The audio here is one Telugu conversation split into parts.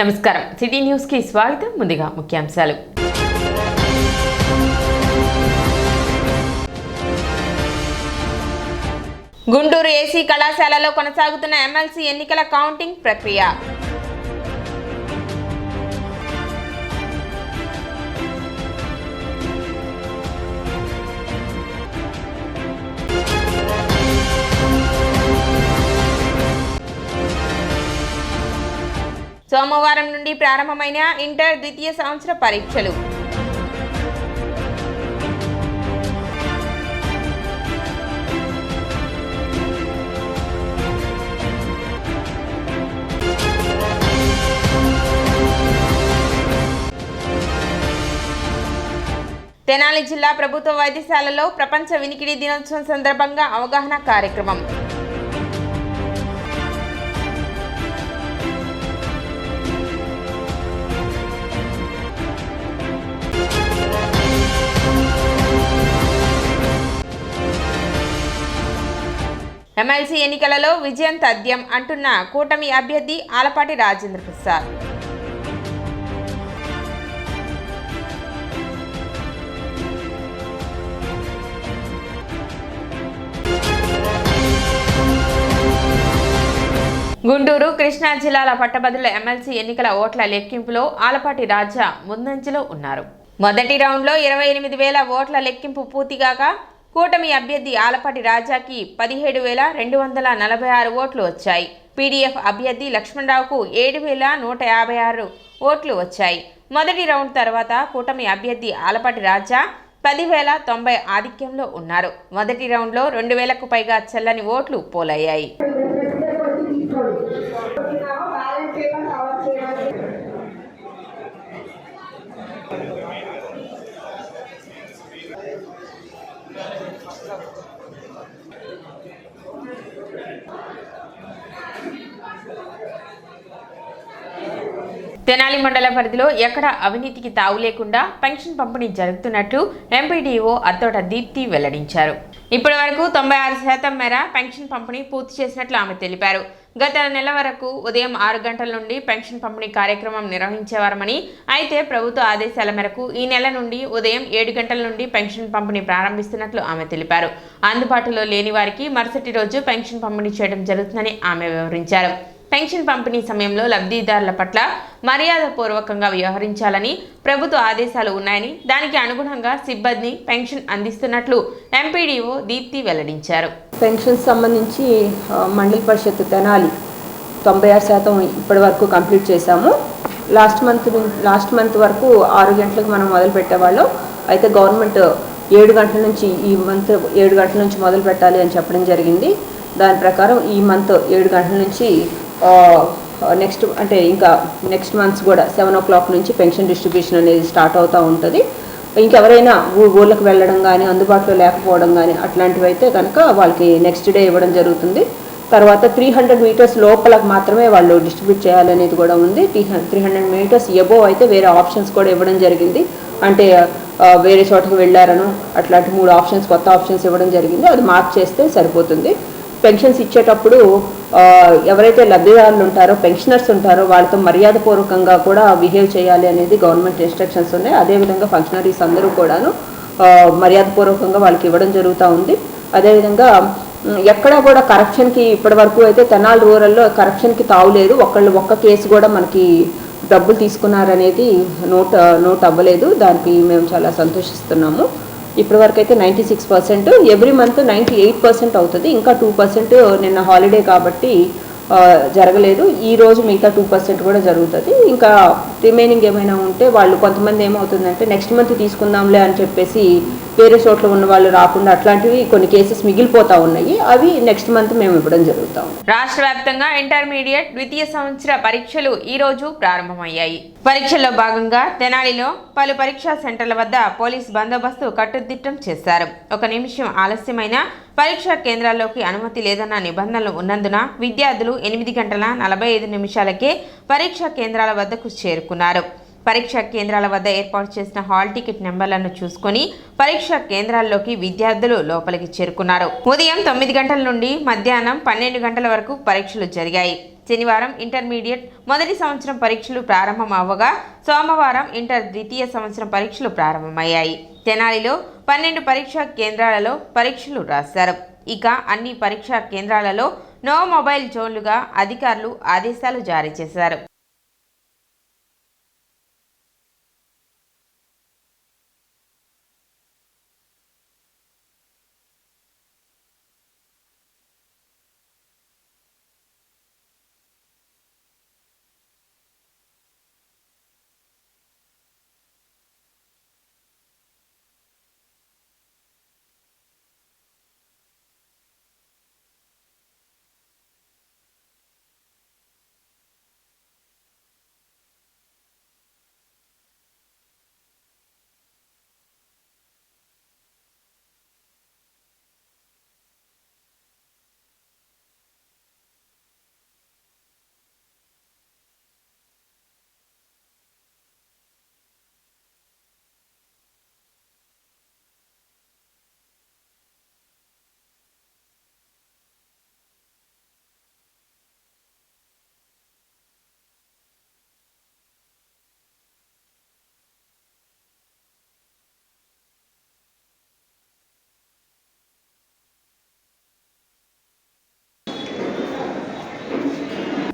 నమస్కారం సిటీ న్యూస్ కి స్వాగతం. ముందుగా ముఖ్యాంశాలు. గుంటూరు ఏసీ కళాశాలలో కొనసాగుతున్న ఎమ్మెల్సీ ఎన్నికల కౌంటింగ్ ప్రక్రియ. సోమవారం నుండి ప్రారంభమైన ఇంటర్ ద్వితీయ సంవత్సర పరీక్షలు. తెనాలి జిల్లా ప్రభుత్వ వైద్యశాలలో ప్రపంచ వినికిడి దినోత్సవం సందర్భంగా అవగాహన కార్యక్రమం. ఎమ్మెల్సీ ఎన్నికలలో విజయం తథ్యం అంటున్న కూటమి అభ్యర్థి ఆలపాటి రాజేంద్ర ప్రసాద్. గుంటూరు, కృష్ణా జిల్లాల పట్టభద్రుల ఎమ్మెల్సీ ఎన్నికల ఓట్ల లెక్కింపులో ఆలపాటి రాజా ముందంజలో ఉన్నారు. మొదటి రౌండ్లో 28,000 ఓట్ల లెక్కింపు పూర్తిగాక కూటమి అభ్యర్థి ఆలపాటి రాజాకి 17,246 ఓట్లు వచ్చాయి. పీడీఎఫ్ అభ్యర్థి లక్ష్మణరావుకు 7,156 ఓట్లు వచ్చాయి. మొదటి రౌండ్ తర్వాత కూటమి అభ్యర్థి ఆలపాటి రాజా 10,090 ఆధిక్యంలో ఉన్నారు. మొదటి రౌండ్లో 2,000కు పైగా చెల్లని ఓట్లు పోలయ్యాయి. తెనాలి మండల పరిధిలో ఎక్కడ అవినీతికి తావు లేకుండా పెన్షన్ పంపిణీ జరుగుతున్నట్టు ఎంపీడీఓ అత్తోట దీప్తి వెల్లడించారు. ఇప్పటి వరకు 96% మేర పెన్షన్ పంపిణీ పూర్తి చేసినట్లు ఆమె తెలిపారు. గత నెల వరకు ఉదయం 6 గంటల నుండి పెన్షన్ పంపిణీ కార్యక్రమం నిర్వహించేవారమని, అయితే ప్రభుత్వ ఆదేశాల మేరకు ఈ నెల నుండి ఉదయం 7 గంటల నుండి పెన్షన్ పంపిణీ ప్రారంభిస్తున్నట్లు ఆమె తెలిపారు. అందుబాటులో లేని వారికి మరుసటి రోజు పెన్షన్ పంపిణీ చేయడం జరుగుతుందని ఆమె వివరించారు. పెన్షన్ పంపిణీ సమయంలో లబ్ధిదారుల పట్ల మర్యాదపూర్వకంగా వ్యవహరించాలని ప్రభుత్వ ఆదేశాలు ఉన్నాయని, దానికి అనుగుణంగా సిబ్బంది పెన్షన్ అందిస్తున్నట్లు ఎంపీడీఓ దీప్తి వెల్లడించారు. పెన్షన్ సంబంధించి మండల పరిషత్ తెనాలి 96% ఇప్పటి వరకు కంప్లీట్ చేశాము. లాస్ట్ మంత్ వరకు 6 గంటలకు మనం మొదలు పెట్టేవాళ్ళం. అయితే గవర్నమెంట్ 7 గంటల నుంచి ఈ మంత్ 7 గంటల నుంచి మొదలు పెట్టాలి అని చెప్పడం జరిగింది. దాని ప్రకారం ఈ మంత్ 7 గంటల నుంచి నెక్స్ట్ మంత్స్ కూడా 7 o'clock నుంచి పెన్షన్ డిస్ట్రిబ్యూషన్ అనేది స్టార్ట్ అవుతూ ఉంటుంది. ఇంకెవరైనా ఊళ్ళకి వెళ్ళడం కానీ అందుబాటులో లేకపోవడం కానీ అట్లాంటివి అయితే కనుక వాళ్ళకి నెక్స్ట్ డే ఇవ్వడం జరుగుతుంది. తర్వాత 300 meters లోపలకు మాత్రమే వాళ్ళు డిస్ట్రిబ్యూట్ చేయాలనేది కూడా ఉంది. 300 meters ఎబోవ్ అయితే వేరే ఆప్షన్స్ కూడా ఇవ్వడం జరిగింది. అంటే వేరే చోటకి వెళ్ళారను అట్లాంటి 3 ఆప్షన్స్ కొత్త ఆప్షన్స్ ఇవ్వడం జరిగింది. అది మార్క్ చేస్తే సరిపోతుంది. పెన్షన్స్ ఇచ్చేటప్పుడు ఎవరైతే లబ్ధిదారులు ఉంటారో పెన్షనర్స్ ఉంటారో వాళ్ళతో మర్యాదపూర్వకంగా కూడా బిహేవ్ చేయాలి అనేది గవర్నమెంట్ ఇన్స్ట్రక్షన్స్ ఉన్నాయి. అదేవిధంగా ఫంక్షనరీస్ అందరూ కూడాను మర్యాదపూర్వకంగా వాళ్ళకి ఇవ్వడం జరుగుతూ ఉంది. అదేవిధంగా ఎక్కడా కూడా కరప్షన్కి ఇప్పటి వరకు అయితే తెనాలి రూరల్లో కరప్షన్కి తావులేదు. ఒక్క కేసు కూడా మనకి డబ్బులు తీసుకున్నారనేది నోట్ అవ్వలేదు. దానికి మేము చాలా సంతోషిస్తున్నాము. ఇప్పటి వరకు అయితే 96%, ఎవ్రీ మంత్ 98% అవుతుంది. ఇంకా 2% నిన్న హాలిడే కాబట్టి జరగలేదు. ఈరోజు మిగతా 2% కూడా జరుగుతుంది. ఇంకా రిమైనింగ్ ఏమైనా ఉంటే వాళ్ళు కొంతమంది ఏమవుతుందంటే నెక్స్ట్ మంత్ తీసుకుందాంలే అని చెప్పేసి వేరే చోట్ల ఉన్న వాళ్ళు రాకుండా అట్లాంటివి కొన్ని కేసెస్ మిగిలిపోతా ఉన్నాయి. అవి నెక్స్ట్ మంత్ మేము ఇవ్వడం జరుగుతాం. రాష్ట్ర వ్యాప్తంగా ఇంటర్మీడియట్ ద్వితీయ సంవత్సర పరీక్షలు ఈ రోజు ప్రారంభమయ్యాయి. పరీక్షల్లో భాగంగా తెనాలిలో పలు పరీక్షా సెంటర్ల వద్ద పోలీస్ బందోబస్తు కట్టుదిట్టం చేశారు. 1 నిమిషం ఆలస్యమైన పరీక్షా కేంద్రాల్లోకి అనుమతి లేదన్న నిబంధనలు ఉన్నందున విద్యార్థులు 8 గంటల 45 నిమిషాలకే పరీక్షా కేంద్రాల వద్దకు చేరుకున్నారు. పరీక్షా కేంద్రాల వద్ద ఏర్పాటు చేసిన హాల్ టికెట్ నెంబర్లను చూసుకుని పరీక్షా కేంద్రాల్లోకి విద్యార్థులు లోపలికి చేరుకున్నారు. ఉదయం 9 గంటల నుండి మధ్యాహ్నం 12 గంటల వరకు పరీక్షలు జరిగాయి. శనివారం ఇంటర్మీడియట్ మొదటి సంవత్సరం పరీక్షలు ప్రారంభం అవ్వగా సోమవారం ఇంటర్ ద్వితీయ సంవత్సరం పరీక్షలు ప్రారంభమయ్యాయి. తెనాలిలో 12 పరీక్షా కేంద్రాలలో పరీక్షలు రాశారు. ఇక అన్ని పరీక్షా కేంద్రాలలో నో మొబైల్ జోన్లుగా అధికారులు ఆదేశాలు జారీ చేశారు.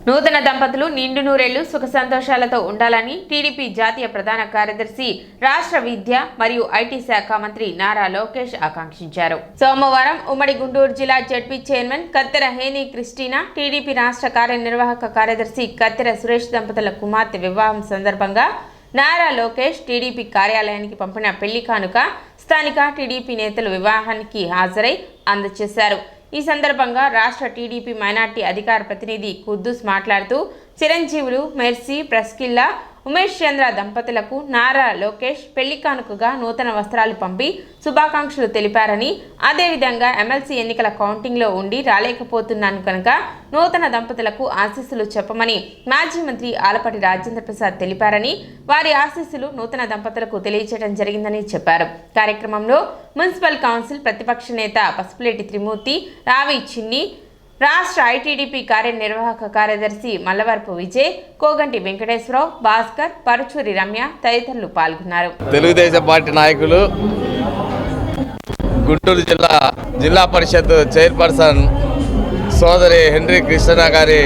నూతన దంపతులు నిండు నూరేళ్లు సుఖ సంతోషాలతో ఉండాలని టీడీపీ జాతీయ ప్రధాన కార్యదర్శి, రాష్ట్ర విద్య మరియు ఐటీ శాఖ మంత్రి నారా లోకేష్ ఆకాంక్షించారు. సోమవారం ఉమ్మడి గుంటూరు జిల్లా జడ్పీ చైర్మన్ కత్తెర హేని క్రిస్టినా, టీడీపీ రాష్ట్ర కార్యనిర్వాహక కార్యదర్శి కత్తెర సురేష్ దంపతుల కుమార్తె వివాహం సందర్భంగా నారా లోకేష్ టీడీపీ కార్యాలయానికి పంపిన పెళ్లి కానుక స్థానిక టీడీపీ నేతలు వివాహానికి హాజరై అందజేశారు. ఈ సందర్భంగా రాష్ట్ర టీడీపీ మైనార్టీ అధికార ప్రతినిధి కుద్దూస్ మాట్లాడుతూ చిరంజీవులు మెర్సీ, ప్రస్కిల్లా, ఉమేష్ చంద్ర దంపతులకు నారా లోకేష్ పెళ్లి కానుకగా నూతన వస్త్రాలు పంపి శుభాకాంక్షలు తెలిపారని, అదేవిధంగా ఎమ్మెల్సీ ఎన్నికల కౌంటింగ్లో ఉండి రాలేకపోతున్నాను కనుక నూతన దంపతులకు ఆశీస్సులు చెప్పమని మాజీ మంత్రి ఆలపాటి రాజేంద్ర ప్రసాద్ తెలిపారని, వారి ఆశీస్సులు నూతన దంపతులకు తెలియజేయడం జరిగిందని చెప్పారు. కార్యక్రమంలో మున్సిపల్ కౌన్సిల్ ప్రతిపక్ష నేత పసుపులేటి త్రిమూర్తి, రావి చిన్ని, రాష్ట్ర ఐటీడీపీ కార్యనిర్వాహక కార్యదర్శి మల్లవరపు విజయ్, కోగంటి వెంకటేశ్వరరావు, భాస్కర్, పరుచూరి రమ్య తదితరులు పాల్గొన్నారు. తెలుగుదేశం పార్టీ నాయకులు, గుంటూరు జిల్లా పరిషత్ చైర్పర్సన్ సోదరి హెన్రీ కృష్ణ గారి,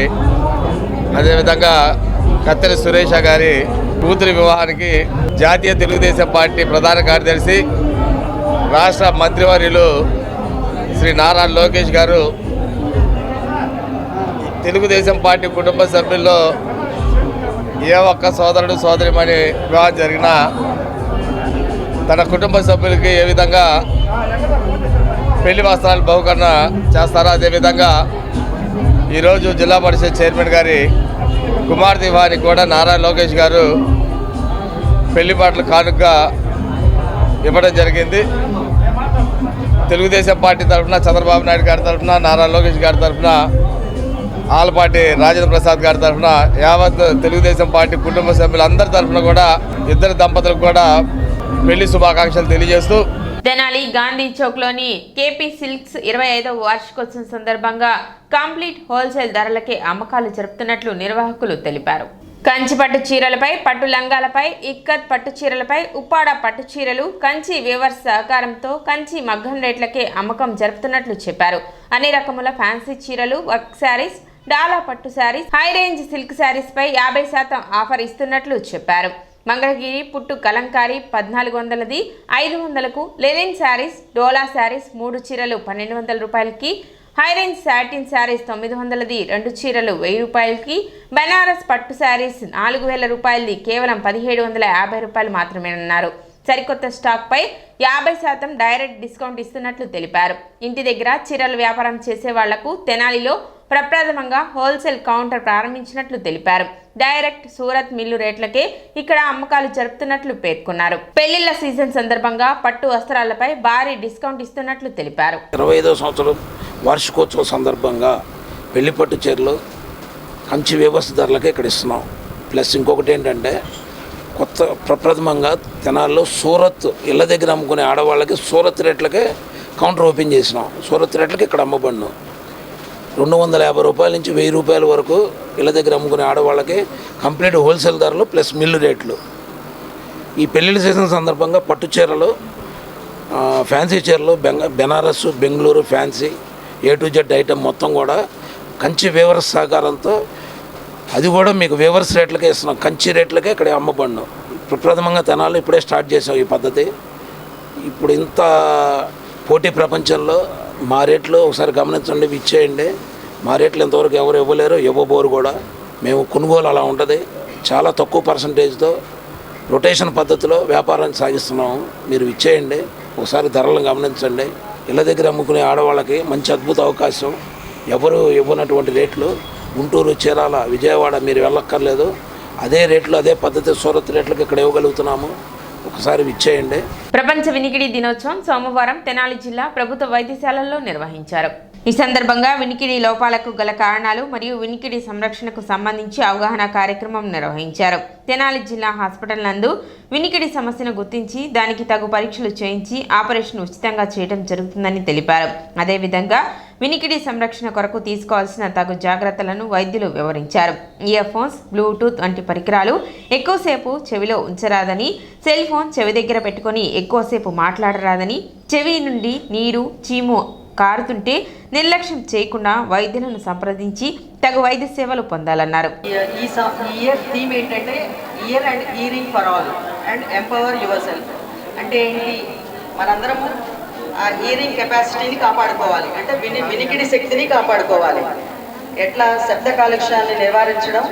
అదేవిధంగా కత్తెర సురేష గారి కూతురి వివాహానికి జాతీయ తెలుగుదేశం పార్టీ ప్రధాన కార్యదర్శి, రాష్ట్ర మంత్రివర్యులు శ్రీ నారా లోకేష్ గారు తెలుగుదేశం పార్టీ కుటుంబ సభ్యుల్లో ఏ ఒక్క సోదరుడు సోదరిమణి వివాహం జరిగినా తన కుటుంబ సభ్యులకి ఏ విధంగా పెళ్లి వస్త్రాలు బహుకరణ చేస్తారో అదేవిధంగా ఈరోజు జిల్లా పరిషత్ చైర్మన్ గారి కుమార్తె వివాహానికి కూడా నారా లోకేష్ గారు పెళ్లి బట్టలు కానుకగా ఇవ్వడం జరిగింది. తెలుగుదేశం పార్టీ తరఫున చంద్రబాబు నాయుడు గారి తరఫున, నారా లోకేష్ గారి తరఫున, ఆలపాటి రాజేంద్ర ప్రసాద్ గారి తరఫున, యావత్ తెలుగుదేశం పార్టీ కుటుంబ సభ్యులందరి తరఫున కూడా ఇద్దరు దంపతులకు కూడా పెళ్లి శుభాకాంక్షలు తెలియజేస్తూ తెనాలి గాంధీ చౌక్లోని కేపీ సిల్క్స్ 25వ వార్షికోత్సవం సందర్భంగా కంప్లీట్ హోల్సేల్ ధరలకే అమ్మకాలు జరుపుతున్నట్లు నిర్వాహకులు తెలిపారు. కంచి పట్టు చీరలపై, పట్టు లంగాలపై, ఇక్కత్ పట్టు చీరలపై, ఉప్పాడ పట్టు చీరలు, కంచి వీవర్స్ సహకారంతో కంచి మగ్గం రేట్లకే అమ్మకం జరుపుతున్నట్లు చెప్పారు. అన్ని రకముల ఫ్యాన్సీ చీరలు, వర్క్ శారీస్, డాలా పట్టు sarees, high range silk sarees పై 50% ఆఫర్ ఇస్తున్నట్లు చెప్పారు. మంగళగిరి పుట్టు కలంకారీ 1400ది 500కు, లెనిన్ శారీస్, డోలా శారీస్ 3 చీరలు 1200 రూపాయలకి, హై రేంజ్ సాటిన్ శారీస్ 900ది 2 చీరలు 1000 రూపాయలకి, బెనారస్ పట్టు శారీస్ 4000 రూపాయలది కేవలం 1750 రూపాయలు మాత్రమేనన్నారు. సరికొత్త స్టాక్పై 50% డైరెక్ట్ డిస్కౌంట్ ఇస్తున్నట్లు తెలిపారు. ఇంటి దగ్గర చీరల వ్యాపారం చేసే వాళ్లకు తెనాలిలో ప్రప్రథమంగా హోల్సేల్ కౌంటర్ ప్రారంభించినట్లు తెలిపారు. డైరెక్ట్ సూరత్ మిల్లు రేట్లకే ఇక్కడ అమ్మకాలు జరుపుతున్నట్లు పేర్కొన్నారు. పెళ్లిళ్ల సీజన్ సందర్భంగా పట్టు వస్త్రాలపై భారీ డిస్కౌంట్ ఇస్తున్నట్లు తెలిపారు. 25వ సంవత్సరం వార్షికోత్సవం సందర్భంగా పెళ్లి పట్టు చీరలు కంచి వ్యవస్థ ధరలకే ఇక్కడ ఇస్తున్నాం. ప్లస్ ఇంకొకటి ఏంటంటే ప్రప్రథమంగా తెనాల్లో సూరత్ ఇళ్ళ దగ్గర అమ్ముకునే ఆడవాళ్ళకి సూరత్ రేట్లకే కౌంటర్ ఓపెన్ చేసినాం. సూరత్ రేట్లకి ఇక్కడ అమ్మబడినాం. 250 రూపాయల నుంచి 1000 రూపాయల వరకు ఇళ్ళ దగ్గర అమ్ముకునే ఆడవాళ్ళకి కంప్లీట్ హోల్సేల్ ధరలు ప్లస్ మిల్లు రేట్లు. ఈ పెళ్ళిళ్ళ సీజన్ సందర్భంగా పట్టు చీరలు, ఫ్యాన్సీ చీరలు, Banaras, Bengaluru fancy A to Z item మొత్తం కూడా కంచి వేవర్స్ సహకారంతో అది కూడా మీకు వేవర్స్ రేట్లకే ఇస్తున్నాం. కంచి రేట్లకే ఇక్కడ అమ్మబడినాం. ప్రప్రథమంగా తెనాలి ఇప్పుడే స్టార్ట్ చేసాం ఈ పద్ధతి. ఇప్పుడు ఇంత పోటీ ప్రపంచంలో మా రేట్లు ఒకసారి గమనించండి, ఇచ్చేయండి. మా రేట్లు ఇంతవరకు ఎవరు ఇవ్వలేరు, ఇవ్వబోరు కూడా. మేము కొనుగోలు అలా ఉంటుంది. చాలా తక్కువ పర్సంటేజ్తో రొటేషన్ పద్ధతిలో వ్యాపారాన్ని సాగిస్తున్నాము. మీరు ఇచ్చేయండి, ఒకసారి ధరలను గమనించండి. ఇళ్ళ దగ్గర అమ్ముకునే ఆడవాళ్ళకి మంచి అద్భుత అవకాశం. ఎవరు ఇవ్వనటువంటి రేట్లు గుంటూరు, చీరాల, విజయవాడ మీరు వెళ్ళక్కర్లేదు. అదే రేట్లు అదే పద్ధతి సూరత్ రేట్లకు ఇక్కడ ఇవ్వగలుగుతున్నాము. ఒకసారి ఇచ్చేయండి. ప్రపంచ వినికిడి దినోత్సవం సోమవారం తెనాలి జిల్లా ప్రభుత్వ వైద్యశాలల్లో నిర్వహించారు. ఈ సందర్భంగా వినికిడి లోపాలకు గల కారణాలు మరియు వినికిడి సంరక్షణకు సంబంధించి అవగాహన కార్యక్రమం నిర్వహించారు. తెనాలి జిల్లా హాస్పిటల్ నందు వినికిడి సమస్యను గుర్తించి దానికి తగు పరీక్షలు చేయించి ఆపరేషన్ ఉచితంగా చేయడం జరుగుతుందని తెలిపారు. అదేవిధంగా వినికిడి సంరక్షణ కొరకు తీసుకోవాల్సిన తగు జాగ్రత్తలను వైద్యులు వివరించారు. ఇయర్ ఫోన్స్, బ్లూటూత్ వంటి పరికరాలు ఎక్కువసేపు చెవిలో ఉంచరాదని, సెల్ ఫోన్ చెవి దగ్గర పెట్టుకొని ఎక్కువసేపు మాట్లాడరాదని, చెవి నుండి నీరు, చీము కారుతుంటే నిర్లక్ష్యం చేయకుండా వైద్యులను సంప్రదించి తగు వైద్య సేవలు పొందాలన్నారు. ఈ ఇయర్ థీమ్ ఏంటంటే ear and hearing for all and empower yourself. అంటే ఏంటి, మనందరము ఆ ఇయరింగ్ కెపాసిటీని కాపాడుకోవాలి, అంటే వినికిడి శక్తిని కాపాడుకోవాలి. ఎట్లా శబ్ద కాలుష్యాన్ని నివారించడం,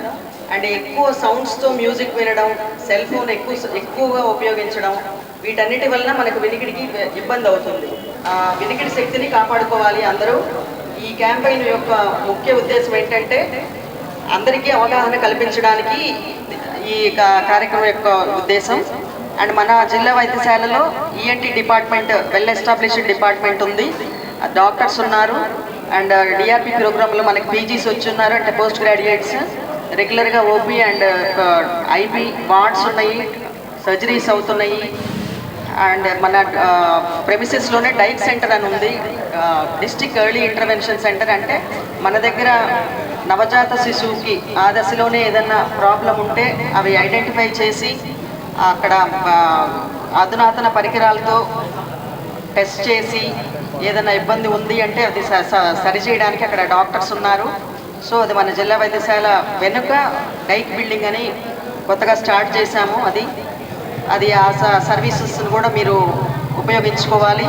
అండ్ ఎక్కువ సౌండ్స్తో మ్యూజిక్ వినడం, సెల్ ఫోన్ ఎక్కువగా ఉపయోగించడం, వీటన్నిటి వలన మనకు వినికిడికి ఇబ్బంది అవుతుంది. వినికిడి శక్తిని కాపాడుకోవాలి అందరూ. ఈ క్యాంపెయిన్ యొక్క ముఖ్య ఉద్దేశం ఏంటంటే అందరికీ అవగాహన కల్పించడానికి ఈ కార్యక్రమం యొక్క ఉద్దేశం. అండ్ మన జిల్లా వైద్యశాలలో ENT department well established department ఉంది, డాక్టర్స్ ఉన్నారు. అండ్ DRP ప్రోగ్రాంలో మనకి PGs వచ్చి ఉన్నారు, అంటే పోస్ట్ గ్రాడ్యుయేట్స్. రెగ్యులర్గా OP అండ్ IB వార్డ్స్ ఉన్నాయి, సర్జరీస్ అవుతున్నాయి. అండ్ మన ప్రెమిసెస్లోనే డైక్ సెంటర్ అని ఉంది, డిస్ట్రిక్ట్ ఎర్లీ ఇంటర్వెన్షన్ సెంటర్. అంటే మన దగ్గర నవజాత శిశువుకి ఆ దశలోనే ఏదన్నా ప్రాబ్లం ఉంటే అవి ఐడెంటిఫై చేసి అక్కడ అధునాతన పరికరాలతో టెస్ట్ చేసి ఏదైనా ఇబ్బంది ఉంది అంటే అది సరిచేయడానికి అక్కడ డాక్టర్స్ ఉన్నారు. సో అది మన జిల్లా వైద్యశాల వెనుక డైక్ బిల్డింగ్ అని కొత్తగా స్టార్ట్ చేశాము. అది ఆ సర్వీసెస్ను కూడా మీరు ఉపయోగించుకోవాలి.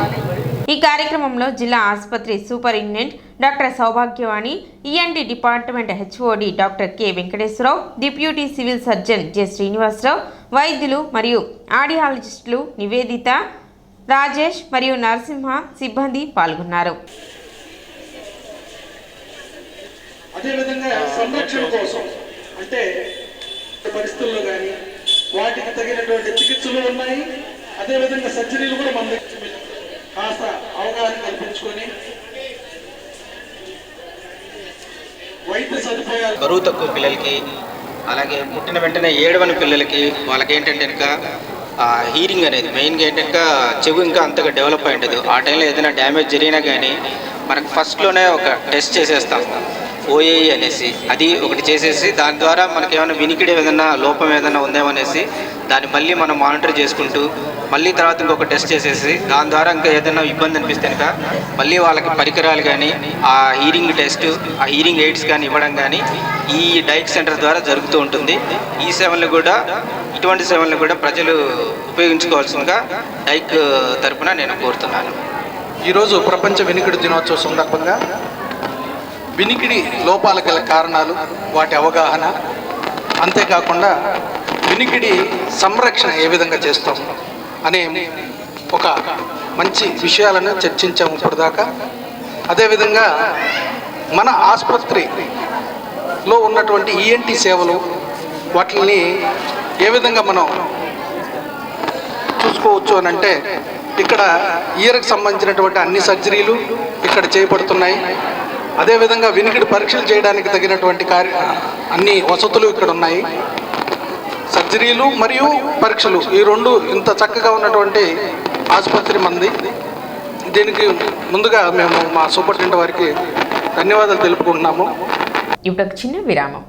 ఈ కార్యక్రమంలో జిల్లా ఆసుపత్రి superintendent doctor Saubhagyavani, ENT department HOD doctor K Venkateswararao, deputy civil surgeon J Srinivasarao, వైద్యులు మరియు ఆడియాలజిస్టులు నివేదిత, రాజేష్ మరియు నరసింహ సిబ్బంది పాల్గొన్నారు. అదేవిధంగా సంరక్షణ కోసం అంటే పరిస్థితుల్లో కానీ వాటికి తగినటువంటి చికిత్సలు ఉన్నాయి. అదేవిధంగా సర్జరీలు కూడా మన దగ్గర కాస్త అవగాహన కల్పించుకొని వైద్య సదుపాయాలు బరువు తక్కువ పిల్లలకి, అలాగే పుట్టిన వెంటనే ఏడవని పిల్లలకి వాళ్ళకి ఏంటంటే ఇంకా హీరింగ్ అనేది మెయిన్గా ఏంటంటే చెవు ఇంకా అంతగా డెవలప్ అయి ఉంటుంది. ఆ టైంలో ఏదైనా డ్యామేజ్ జరిగినా కానీ మనకు ఫస్ట్లోనే ఒక టెస్ట్ చేసేస్తాం, OAE అనేసి. అది ఒకటి చేసేసి దాని ద్వారా మనకి ఏమైనా వినికిడి ఏదైనా లోపం ఏదైనా ఉందేమనేసి దాన్ని మళ్ళీ మనం మానిటర్ చేసుకుంటూ మళ్ళీ తర్వాత ఇంకొక టెస్ట్ చేసేసి దాని ద్వారా ఇంకా ఏదైనా ఇబ్బంది అనిపిస్తే కనుక మళ్ళీ వాళ్ళకి పరికరాలు కానీ ఆ హీరింగ్ టెస్ట్, ఆ హీరింగ్ ఎయిడ్స్ కానీ ఇవ్వడం కానీ ఈ డైక్ సెంటర్ ద్వారా జరుగుతూ ఉంటుంది. ఈ సేవలను కూడా ఇటువంటి సేవలను కూడా ప్రజలు ఉపయోగించుకోవాల్సిందిగా డైక్ తరపున నేను కోరుతున్నాను. ఈరోజు ప్రపంచ వినికిడి దినోత్సవం సందర్భంగా వినికిడి లోపాల గల కారణాలు, వాటి అవగాహన, అంతేకాకుండా వినికిడి సంరక్షణ ఏ విధంగా చేస్తాం అనే ఒక మంచి విషయాలను చర్చించాము ఇప్పటిదాకా. అదేవిధంగా మన ఆసుపత్రిలో ఉన్నటువంటి ENT సేవలు వాటిని ఏ విధంగా మనం చూసుకోవచ్చు అని అంటే ఇక్కడ ఇయర్కి సంబంధించినటువంటి అన్ని సర్జరీలు ఇక్కడ చేయబడుతున్నాయి. అదేవిధంగా వినికిడి పరీక్షలు చేయడానికి తగినటువంటి అన్ని వసతులు ఇక్కడ ఉన్నాయి. సర్జరీలు మరియు పరీక్షలు ఈ రెండు ఇంత చక్కగా ఉన్నటువంటి ఆసుపత్రి మంది. దీనికి ముందుగా మేము మా సూపరింటెండెంట్ వారికి ధన్యవాదాలు తెలుపుకుంటున్నాము. ఇప్పుడు ఒక చిన్న విరామం.